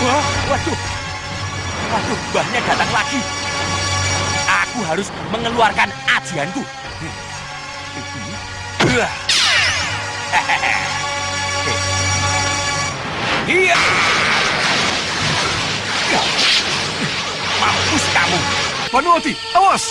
Wah, waduh, waduh, mbahnya datang lagi. Aku harus mengeluarkan ajianku. Iya. Mampus kamu. Panuati, awas!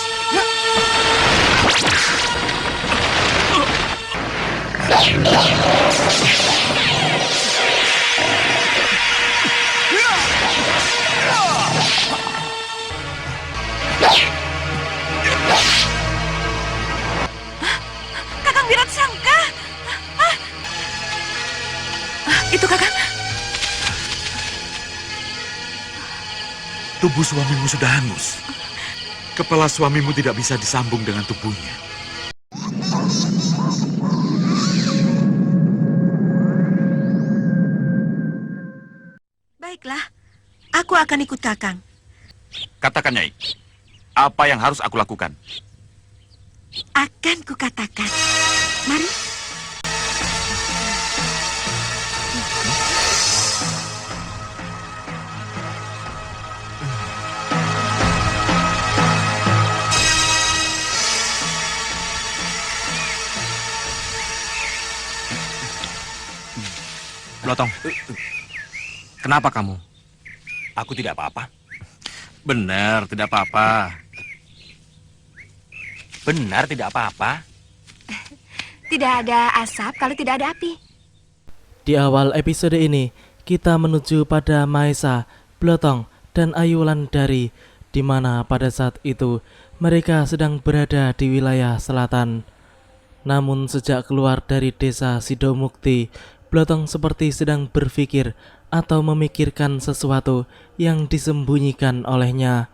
Kakang Wiratsangka. Itu Kakang. Tubuh suamimu sudah hangus. Kepala suamimu tidak bisa disambung dengan tubuhnya. Baiklah, aku akan ikut Kakang. Katakan, Nyai. Apa yang harus aku lakukan? Akan kukatakan. Mari. Blotong, kenapa kamu? Aku tidak apa-apa. Benar, tidak apa-apa. Benar tidak apa-apa. Tidak ada asap kalau tidak ada api. Di awal episode ini, kita menuju pada Maesa, Blotong, dan Ayu Wulandari, di mana pada saat itu mereka sedang berada di wilayah selatan. Namun sejak keluar dari desa Sidomukti, Blotong seperti sedang berpikir atau memikirkan sesuatu yang disembunyikan olehnya.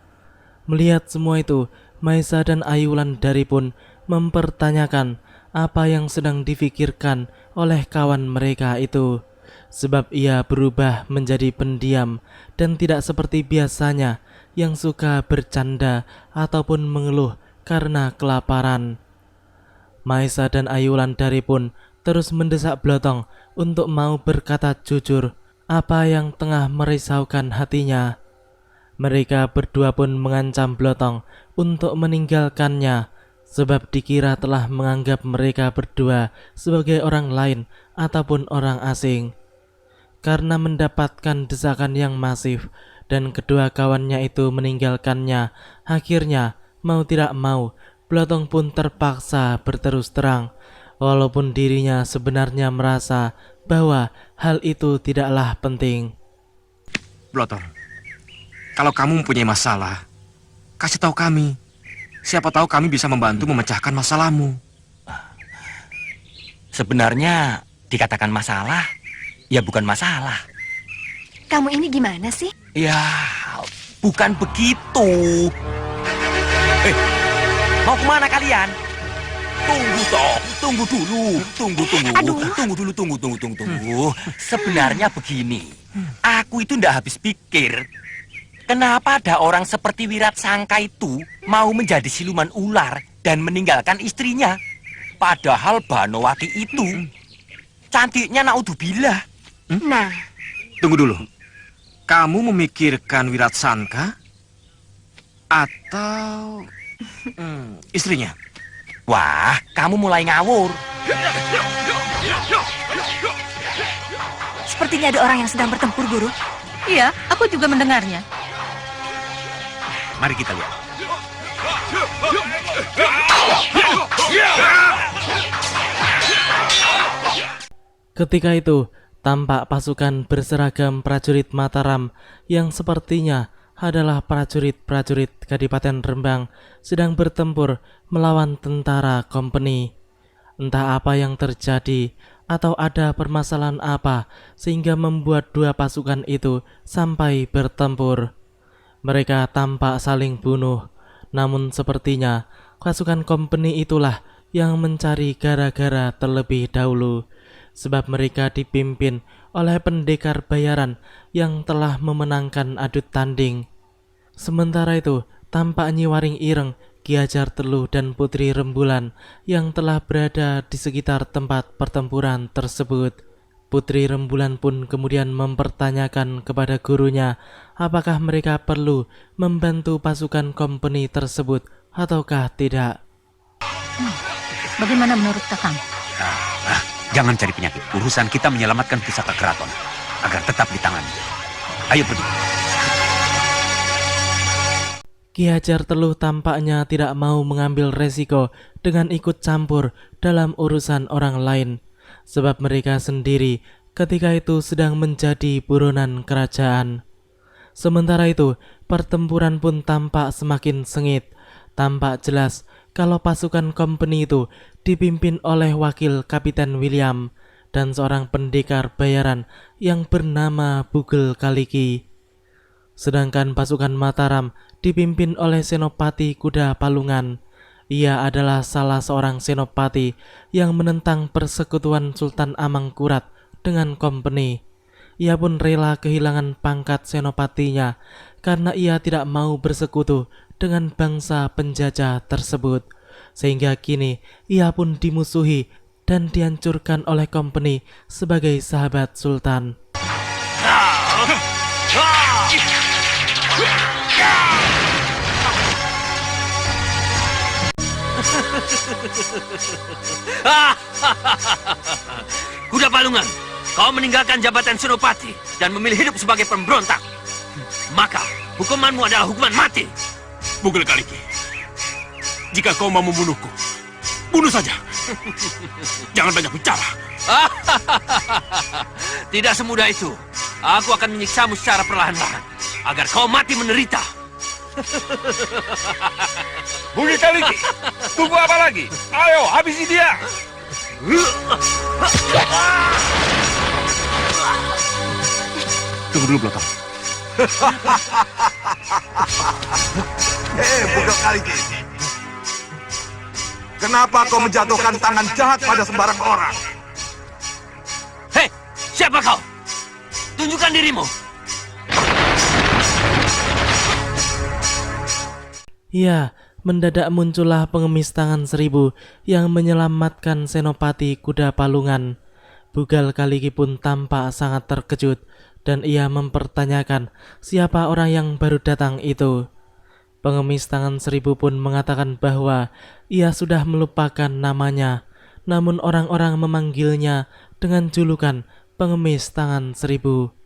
Melihat semua itu, Maesa dan Ayu Wulandari pun mempertanyakan apa yang sedang difikirkan oleh kawan mereka itu. Sebab ia berubah menjadi pendiam dan tidak seperti biasanya yang suka bercanda ataupun mengeluh karena kelaparan. Maesa dan Ayu Wulandari pun terus mendesak Blotong untuk mau berkata jujur apa yang tengah merisaukan hatinya. Mereka berdua pun mengancam Blotong untuk meninggalkannya, sebab dikira telah menganggap mereka berdua sebagai orang lain ataupun orang asing. Karena mendapatkan desakan yang masif dan kedua kawannya itu meninggalkannya, akhirnya mau tidak mau Blotong pun terpaksa berterus terang, walaupun dirinya sebenarnya merasa bahwa hal itu tidaklah penting. Blotong, kalau kamu mempunyai masalah, kasih tahu kami. Siapa tahu kami bisa membantu memecahkan masalahmu. Sebenarnya dikatakan masalah, ya bukan masalah. Kamu ini gimana sih? Ya, bukan begitu. Mau kemana kalian? Tunggu toh, tunggu dulu, tunggu. Aduh. Tunggu. Sebenarnya begini, aku itu ndak habis pikir. Kenapa ada orang seperti Wiratsangka itu mau menjadi siluman ular dan meninggalkan istrinya? Padahal Banowati itu cantiknya naudzubillah. Nah, Tunggu dulu. Kamu memikirkan Wiratsangka atau istrinya? Wah, kamu mulai ngawur. sepertinya ada orang yang sedang bertempur, Guru. Iya, aku juga mendengarnya. Mari kita lihat. Ketika itu, tampak pasukan berseragam prajurit Mataram yang sepertinya adalah prajurit-prajurit Kadipaten Rembang sedang bertempur melawan tentara kompeni. Entah apa yang terjadi atau ada permasalahan apa sehingga membuat dua pasukan itu sampai bertempur. Mereka tampak saling bunuh, namun sepertinya pasukan kompeni itulah yang mencari gara-gara terlebih dahulu, sebab mereka dipimpin oleh pendekar bayaran yang telah memenangkan adu tanding. Sementara itu, tampak Nyi Waring Ireng, Ki Hajar Teluh dan Putri Rembulan yang telah berada di sekitar tempat pertempuran tersebut. Putri Rembulan pun kemudian mempertanyakan kepada gurunya apakah mereka perlu membantu pasukan kompeni tersebut ataukah tidak. Bagaimana menurut Kakang? Jangan cari penyakit. Urusan kita menyelamatkan pusaka keraton agar tetap ditangani. Ayo pergi. Ki Hajar Teluh tampaknya tidak mau mengambil resiko dengan ikut campur dalam urusan orang lain, sebab mereka sendiri ketika itu sedang menjadi buronan kerajaan. Sementara itu, pertempuran pun tampak semakin sengit. Tampak jelas kalau pasukan kompeni itu dipimpin oleh wakil Kapiten William dan seorang pendekar bayaran yang bernama Bugel Kaliki. Sedangkan pasukan Mataram dipimpin oleh Senopati Kuda Palungan. Ia adalah salah seorang senopati yang menentang persekutuan Sultan Amangkurat dengan kompeni. Ia pun rela kehilangan pangkat senopatinya karena ia tidak mau bersekutu dengan bangsa penjajah tersebut. Sehingga kini ia pun dimusuhi dan dihancurkan oleh kompeni sebagai sahabat Sultan. Kuda Palungan, kau meninggalkan jabatan senopati dan memilih hidup sebagai pemberontak. Maka hukumanmu adalah hukuman mati. Bugel Kaliki, jika kau mau membunuhku, bunuh saja. Jangan banyak bicara. Tidak semudah itu. Aku akan menyiksamu secara perlahan-lahan agar kau mati menderita. Bugel Kaliki, tunggu apa lagi? Ayo, habisi dia. Tunggu dulu, Blotong. Bugel Kaliki, kenapa kau menjatuhkan tangan jahat pada sembarang orang? Hei, siapa kau? Tunjukkan dirimu. Ya, mendadak muncullah pengemis tangan seribu yang menyelamatkan Senopati Kuda Palungan. Bugel Kaliki pun tampak sangat terkejut dan ia mempertanyakan siapa orang yang baru datang itu. Pengemis tangan seribu pun mengatakan bahwa ia sudah melupakan namanya, namun orang-orang memanggilnya dengan julukan pengemis tangan seribu.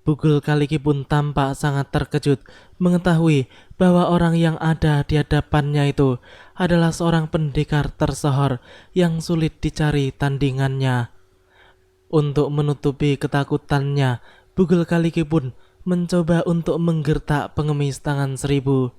Bugel Kaliki pun tampak sangat terkejut mengetahui bahwa orang yang ada di hadapannya itu adalah seorang pendekar tersohor yang sulit dicari tandingannya. Untuk menutupi ketakutannya, Bugel Kaliki pun mencoba untuk menggertak pengemis tangan seribu.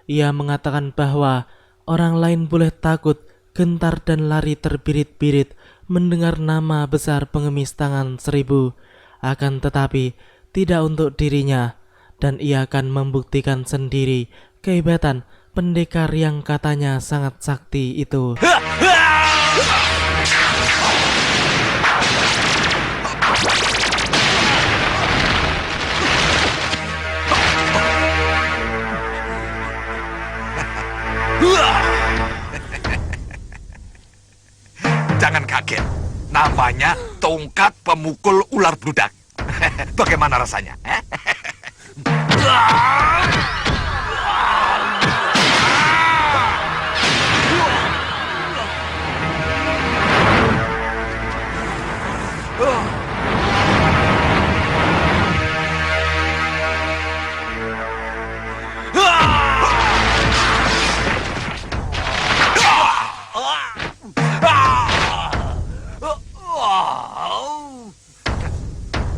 Ia mengatakan bahwa orang lain boleh takut, gentar dan lari terbirit-birit mendengar nama besar pengemis tangan seribu. Akan tetapi tidak untuk dirinya, dan ia akan membuktikan sendiri kehebatan pendekar yang katanya sangat sakti itu. Jangan kaget, namanya tongkat pemukul ular bludak. Bagaimana rasanya?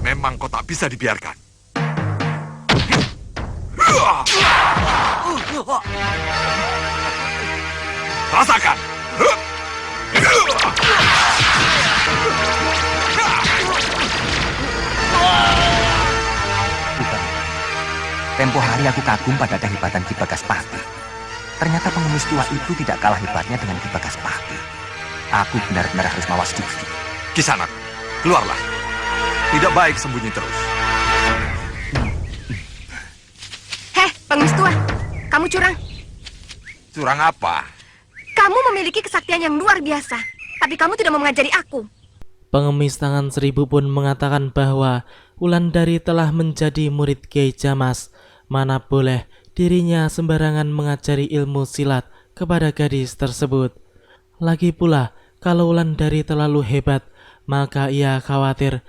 Memang kau tak bisa dibiarkan. Rasakan. Bukan. Tempo hari aku kagum pada kehebatan Ki Bagaspati. Ternyata pengemis tua itu tidak kalah hebatnya dengan Ki Bagaspati. Aku benar-benar harus mawas diri. Kisanak, keluarlah. Tidak baik sembunyi terus. Heh, pengemis tua, kamu curang. Curang apa? Kamu memiliki kesaktian yang luar biasa, tapi kamu tidak mau mengajari aku. Pengemis tangan seribu pun mengatakan bahwa Wulandari telah menjadi murid Kyai Jamas, mana boleh dirinya sembarangan mengajari ilmu silat kepada gadis tersebut. Lagi pula, kalau Wulandari terlalu hebat, maka ia khawatir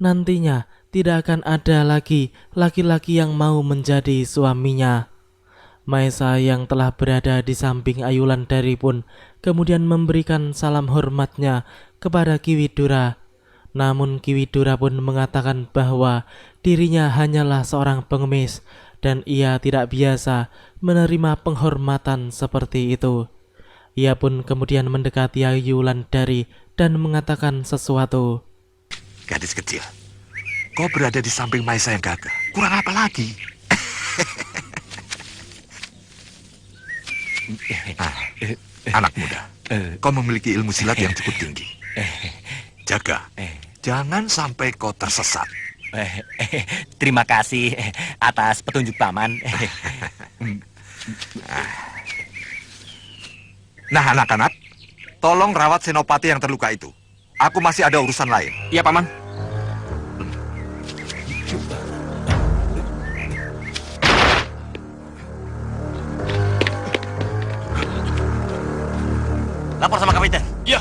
nantinya tidak akan ada lagi laki-laki yang mau menjadi suaminya. Maesa yang telah berada di samping Ayu Wulandari pun kemudian memberikan salam hormatnya kepada Ki Widura. Namun Ki Widura pun mengatakan bahwa dirinya hanyalah seorang pengemis dan ia tidak biasa menerima penghormatan seperti itu. Ia pun kemudian mendekati Ayu Wulandari dan mengatakan sesuatu. Gadis kecil, kau berada di samping Maesa yang gagah. Kurang apa lagi? Anak muda, kau memiliki ilmu silat yang cukup tinggi. Jaga, jangan sampai kau tersesat. Terima kasih atas petunjuk paman. Nah, anak-anak, tolong rawat Senopati yang terluka itu. Aku masih ada urusan lain. Iya, Paman. Lapor sama kapiten. Ya,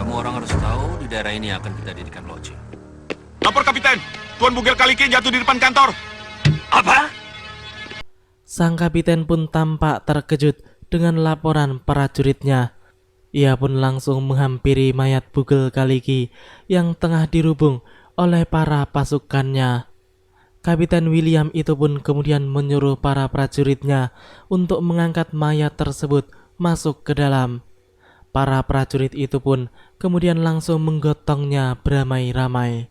Kamu orang harus tahu di daerah ini akan kita dirikan loji. lapor Kapiten. Tuan Bugel Kaliki jatuh di depan kantor. Apa? Sang kapiten pun tampak terkejut dengan laporan prajuritnya. Ia pun langsung menghampiri mayat Bugel Kaliki yang tengah dirubung oleh para pasukannya. Kapiten William itu pun kemudian menyuruh para prajuritnya untuk mengangkat mayat tersebut masuk ke dalam. Para prajurit itu pun kemudian langsung menggotongnya beramai-ramai.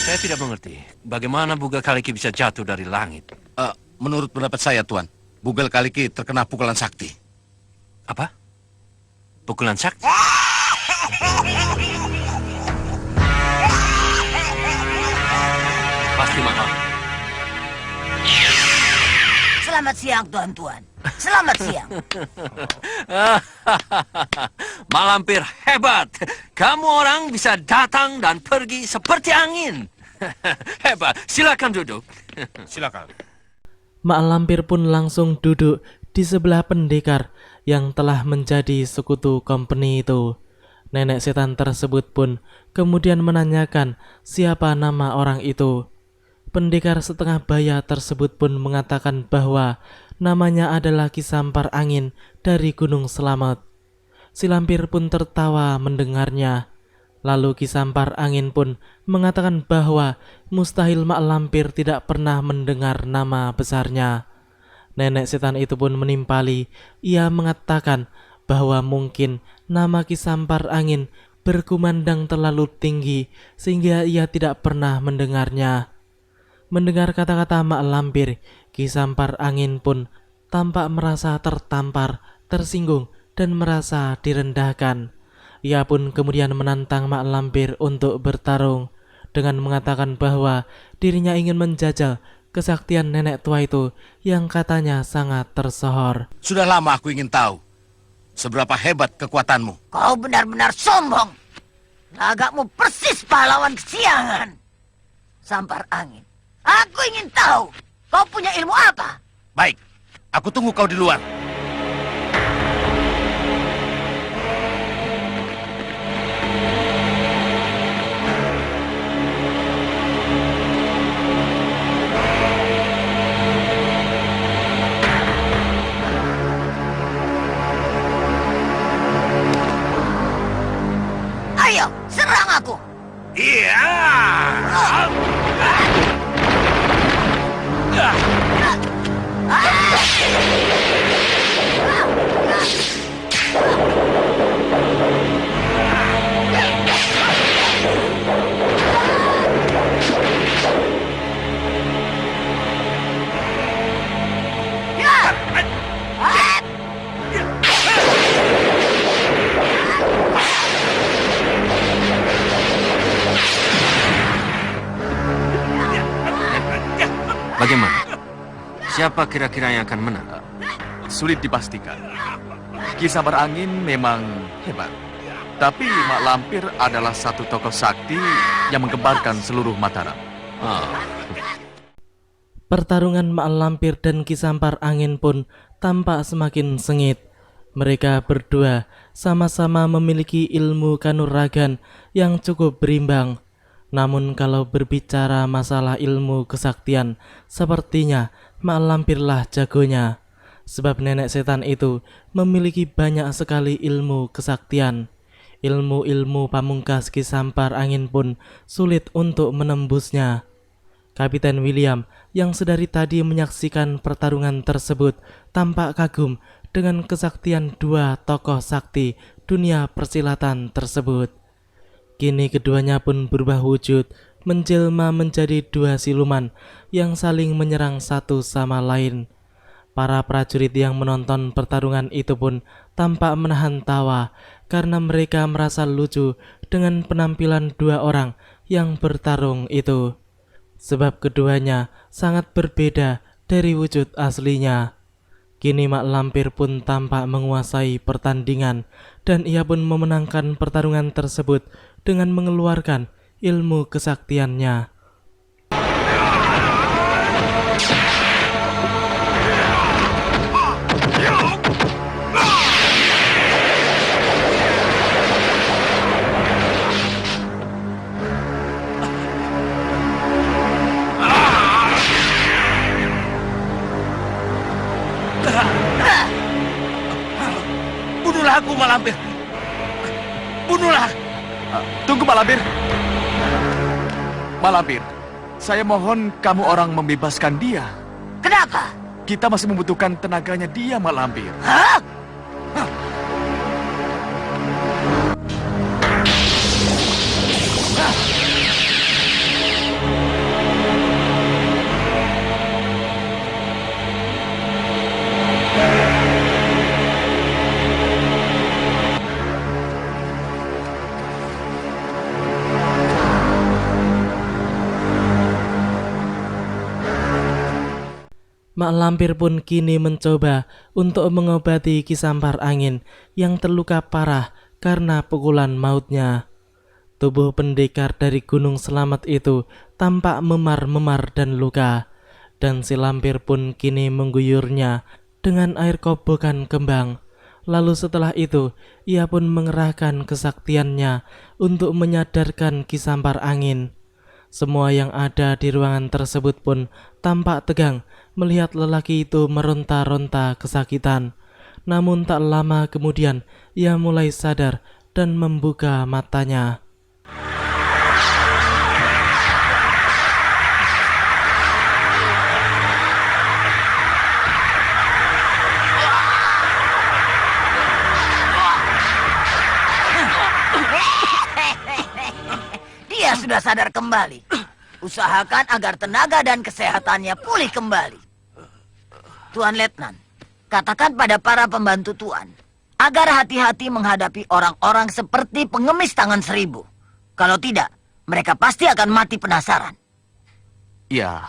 Saya tidak mengerti bagaimana Bugel Kaliki bisa jatuh dari langit. Menurut pendapat saya, Tuan, Bugel Kaliki terkena pukulan sakti. Apa? Pukulan sakti? Pasti mahal. Selamat siang, tuan-tuan. Selamat siang. Malampir hebat. Kamu orang bisa datang dan pergi seperti angin. Hebat. Silakan duduk. Silakan. Mak Lampir pun langsung duduk di sebelah pendekar yang telah menjadi sekutu company itu. Nenek setan tersebut pun kemudian menanyakan siapa nama orang itu. Pendekar setengah baya tersebut pun mengatakan bahwa namanya adalah Ki Sampar Angin dari Gunung Selamet. Si Lampir pun tertawa mendengarnya. Lalu Ki Sampar Angin pun mengatakan bahwa mustahil Mak Lampir tidak pernah mendengar nama besarnya. Nenek setan itu pun menimpali. Ia mengatakan bahwa mungkin nama Ki Sampar Angin berkumandang terlalu tinggi sehingga ia tidak pernah mendengarnya. Mendengar kata-kata Mak Lampir, Ki Sampar Angin pun tampak merasa tertampar, tersinggung, dan merasa direndahkan. Ia pun kemudian menantang Mak Lampir untuk bertarung dengan mengatakan bahwa dirinya ingin menjajal kesaktian nenek tua itu yang katanya sangat tersohor. Sudah lama aku ingin tahu seberapa hebat kekuatanmu. Kau benar-benar sombong. Lagakmu persis pahlawan kesiangan. Sampar Angin, aku ingin tahu kau punya ilmu apa? Baik, aku tunggu kau di luar. Ayo, serang aku. Iya. Bagaimana? Siapa kira-kira yang akan menang? Sulit dipastikan. Ki Sampar Angin memang hebat. Tapi Mak Lampir adalah satu tokoh sakti yang menggembarkan seluruh Mataram. Pertarungan Mak Lampir dan Ki Sampar Angin pun tampak semakin sengit. Mereka berdua sama-sama memiliki ilmu kanuragan yang cukup berimbang. Namun kalau berbicara masalah ilmu kesaktian, sepertinya Mak Lampirlah jagonya. Sebab nenek setan itu memiliki banyak sekali ilmu kesaktian. Ilmu-ilmu pamungkas Ki Sampar Angin pun sulit untuk menembusnya. Kapiten William yang sedari tadi menyaksikan pertarungan tersebut tampak kagum dengan kesaktian dua tokoh sakti dunia persilatan tersebut. Kini keduanya pun berubah wujud, menjelma menjadi dua siluman yang saling menyerang satu sama lain. Para prajurit yang menonton pertarungan itu pun tampak menahan tawa karena mereka merasa lucu dengan penampilan dua orang yang bertarung itu. Sebab keduanya sangat berbeda dari wujud aslinya. Kini Mak Lampir pun tampak menguasai pertandingan dan ia pun memenangkan pertarungan tersebut dengan mengeluarkan ilmu kesaktiannya. Bunuhlah aku, Mak Lampir. Bunuhlah. Tunggu Mak Lampir. Mak Lampir, saya mohon kamu orang membebaskan dia. Kenapa? Kita masih membutuhkan tenaganya dia, Mak Lampir. Hah? Mak Lampir pun kini mencoba untuk mengobati Ki Sampar Angin yang terluka parah karena pukulan mautnya. Tubuh pendekar dari Gunung Selamat itu tampak memar-memar dan luka, dan si Lampir pun kini mengguyurnya dengan air kobokan kembang. Lalu setelah itu, ia pun mengerahkan kesaktiannya untuk menyadarkan Ki Sampar Angin. Semua yang ada di ruangan tersebut pun tampak tegang melihat lelaki itu meronta-ronta kesakitan. Namun tak lama kemudian ia mulai sadar dan membuka matanya. Dia sudah sadar kembali. Usahakan agar tenaga dan kesehatannya pulih kembali. Tuan Letnan, katakan pada para pembantu Tuan agar hati-hati menghadapi orang-orang seperti pengemis tangan seribu. Kalau tidak, mereka pasti akan mati penasaran. Ya.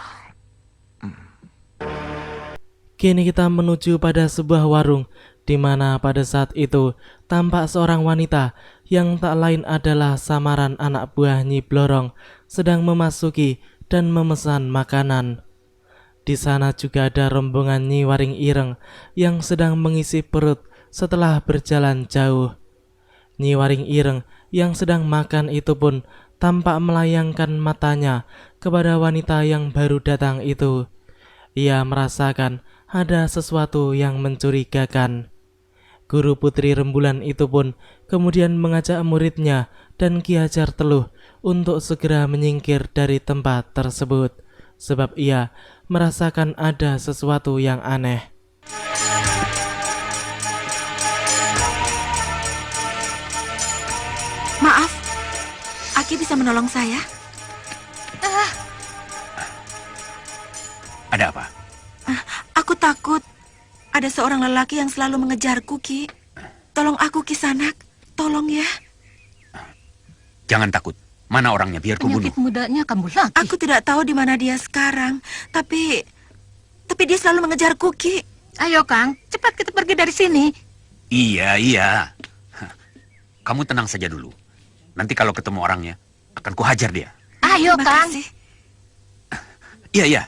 Kini kita menuju pada sebuah warung di mana pada saat itu tampak seorang wanita yang tak lain adalah samaran anak buah Nyi Blorong sedang memasuki dan memesan makanan. Di sana juga ada rombongan Nyi Waring Ireng yang sedang mengisi perut setelah berjalan jauh. Nyi Waring Ireng yang sedang makan itu pun tampak melayangkan matanya kepada wanita yang baru datang itu. Ia merasakan ada sesuatu yang mencurigakan. Guru Putri Rembulan itu pun kemudian mengajak muridnya dan Ki Hajar Teluh untuk segera menyingkir dari tempat tersebut, sebab ia merasakan ada sesuatu yang aneh. Maaf, Aki bisa menolong saya? Ada apa? Aku takut. Ada seorang lelaki yang selalu mengejarku, Ki. Tolong aku, Kisanak. Tolong ya. Jangan takut. Mana orangnya? Biar ku bunuh. Penyakit mudanya kamu lagi. Aku tidak tahu di mana dia sekarang. Tapi dia selalu mengejarku, Ki. Ayo, Kang. Cepat kita pergi dari sini. Iya. kamu tenang saja dulu. Nanti kalau ketemu orangnya, akan kuhajar dia. Ayo, Terima Kang. kasih. Iya, iya.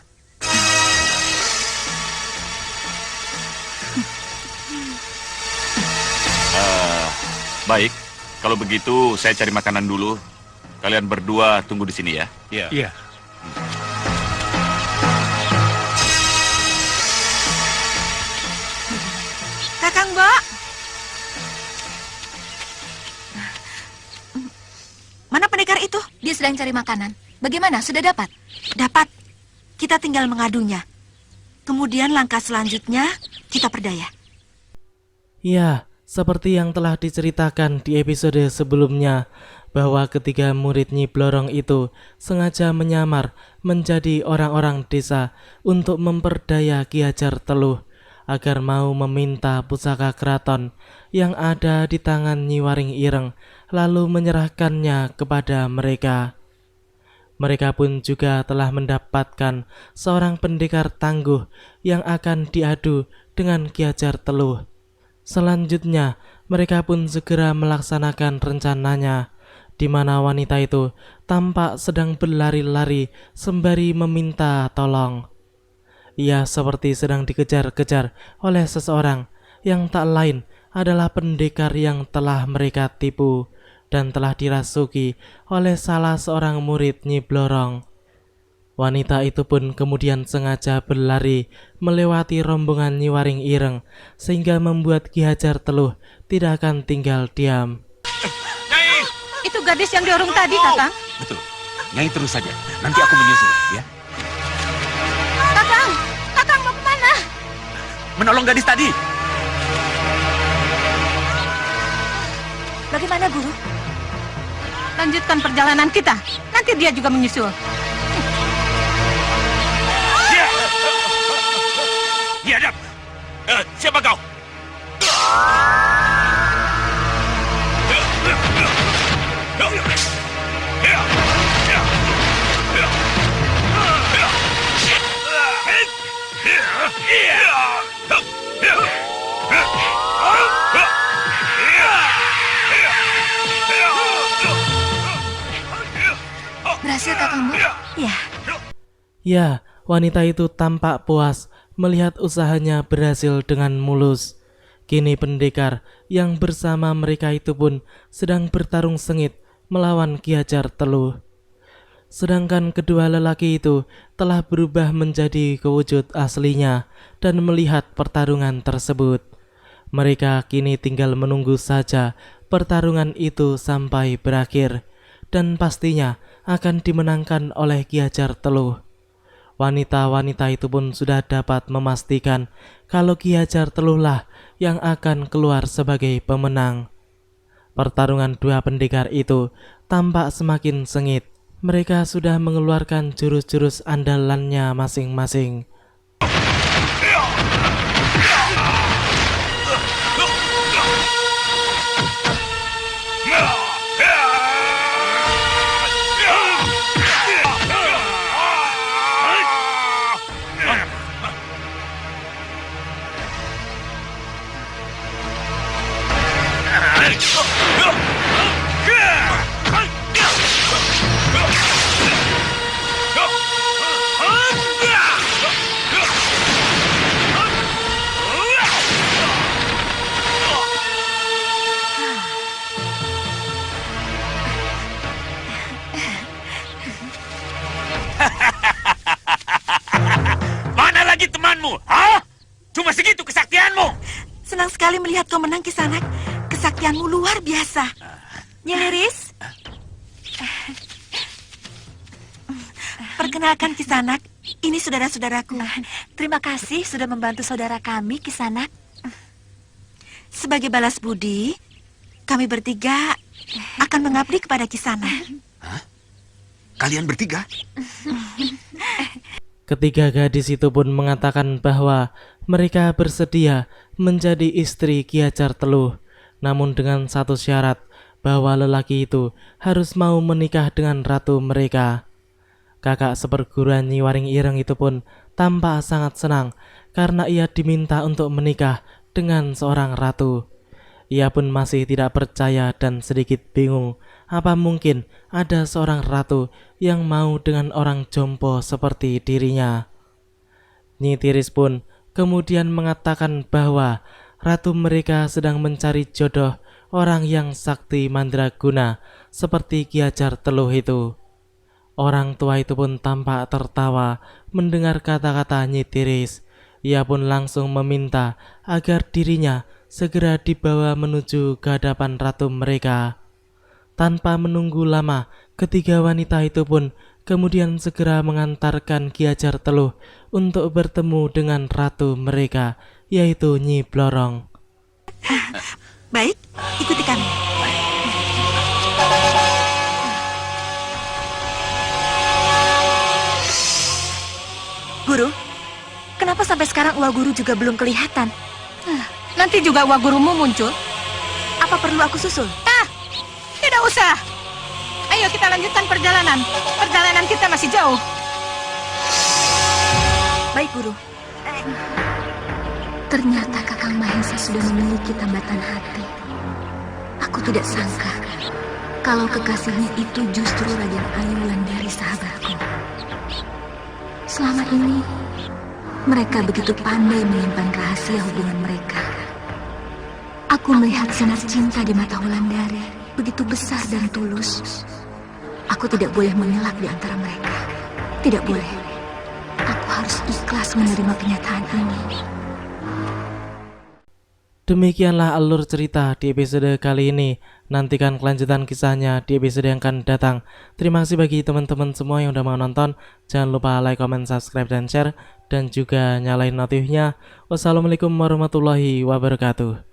Baik, kalau begitu saya cari makanan dulu. Kalian berdua tunggu di sini ya. Iya. Iya. Kakang Mbok. Mana pendekar itu? Dia sedang cari makanan. Bagaimana? Sudah dapat? Dapat. Kita tinggal mengadunya. Kemudian langkah selanjutnya, kita perdaya. Ya, seperti yang telah diceritakan di episode sebelumnya, bahwa ketiga murid Nyi Blorong itu sengaja menyamar menjadi orang-orang desa untuk memperdaya Ki Hajar Teluh agar mau meminta pusaka keraton yang ada di tangan Nyi Waring Ireng, lalu menyerahkannya kepada mereka. Mereka pun juga telah mendapatkan seorang pendekar tangguh yang akan diadu dengan Ki Hajar Teluh. Selanjutnya, mereka pun segera melaksanakan rencananya, di mana wanita itu tampak sedang berlari-lari sembari meminta tolong. Ia seperti sedang dikejar-kejar oleh seseorang yang tak lain adalah pendekar yang telah mereka tipu dan telah dirasuki oleh salah seorang murid Nyi Blorong. Wanita itu pun kemudian sengaja berlari melewati rombongan Nyi Waring Ireng sehingga membuat Ki Hajar Teluh tidak akan tinggal diam. Itu gadis yang diorong tadi, Kakang. Betul. Nyai terus saja. Nanti aku menyusul, ya. Kakang! Kakang mau kemana? Menolong gadis tadi. Bagaimana, Guru? Lanjutkan perjalanan kita. Nanti dia juga menyusul. Biadab! Siapa kau? Berhasil, Kakang Bu? Ya, Ya, wanita itu tampak puas melihat usahanya berhasil dengan mulus. Kini pendekar yang bersama mereka itu pun sedang bertarung sengit melawan Ki Hajar Teluh. Sedangkan kedua lelaki itu telah berubah menjadi kewujud aslinya dan melihat pertarungan tersebut. Mereka kini tinggal menunggu saja pertarungan itu sampai berakhir, dan pastinya akan dimenangkan oleh Ki Hajar Teluh. Wanita-wanita itu pun sudah dapat memastikan kalau Ki Hajar Teluhlah yang akan keluar sebagai pemenang. Pertarungan dua pendekar itu tampak semakin sengit. Mereka sudah mengeluarkan jurus-jurus andalannya masing-masing. Mana lagi temanmu? Hah? Cuma segitu kesaktianmu? senang sekali melihat kau menang, Kisanak. Kesaktianmu luar biasa. Nyi Liris. Perkenalkan Kisanak, ini saudara-saudaraku. Terima kasih sudah membantu saudara kami, Kisanak. Sebagai balas budi, kami bertiga akan mengabdi kepada Kisanak. Kalian bertiga? Ketiga gadis itu pun mengatakan bahwa mereka bersedia menjadi istri Ki Hajar Teluh, namun dengan satu syarat, bahwa lelaki itu harus mau menikah dengan ratu mereka. Kakak seperguruan Nyi Waring Ireng itu pun tampak sangat senang karena ia diminta untuk menikah dengan seorang ratu. Ia pun masih tidak percaya dan sedikit bingung. Apa mungkin ada seorang ratu yang mau dengan orang jompo seperti dirinya? Nyi Tiris pun kemudian mengatakan bahwa ratu mereka sedang mencari jodoh orang yang sakti mandraguna seperti Ki Hajar Teluh itu. Orang tua itu pun tampak tertawa mendengar kata-kata Nyi Tiris. Ia pun langsung meminta agar dirinya segera dibawa menuju ke hadapan ratu mereka. Tanpa menunggu lama, ketiga wanita itu pun kemudian segera mengantarkan Ki Hajar Teluh untuk bertemu dengan ratu mereka, yaitu Nyi Blorong. Baik, ikuti kami. Guru, kenapa sampai sekarang uang guru juga belum kelihatan? Nanti juga uang gurumu muncul. Apa perlu aku susul? Tidak usah. Ayo kita lanjutkan perjalanan. Perjalanan kita masih jauh. Baik, Guru. Ternyata Kakang Mahesa sudah memiliki tambatan hati. Aku tidak sangka kalau kekasihnya itu justru Raden Ayulan dari sahabatku. Selama ini mereka begitu pandai menyimpan rahasia hubungan mereka. Aku melihat sinar cinta di mata Wulandari begitu besar dan tulus. Aku tidak boleh mengelak di antara mereka. Tidak boleh. Aku harus ikhlas menerima kenyataan ini. Demikianlah alur cerita di episode kali ini. Nantikan kelanjutan kisahnya di episode yang akan datang. Terima kasih bagi teman-teman semua yang udah mau nonton. Jangan lupa like, comment, subscribe, dan share. Dan juga nyalain notifnya. Wassalamualaikum warahmatullahi wabarakatuh.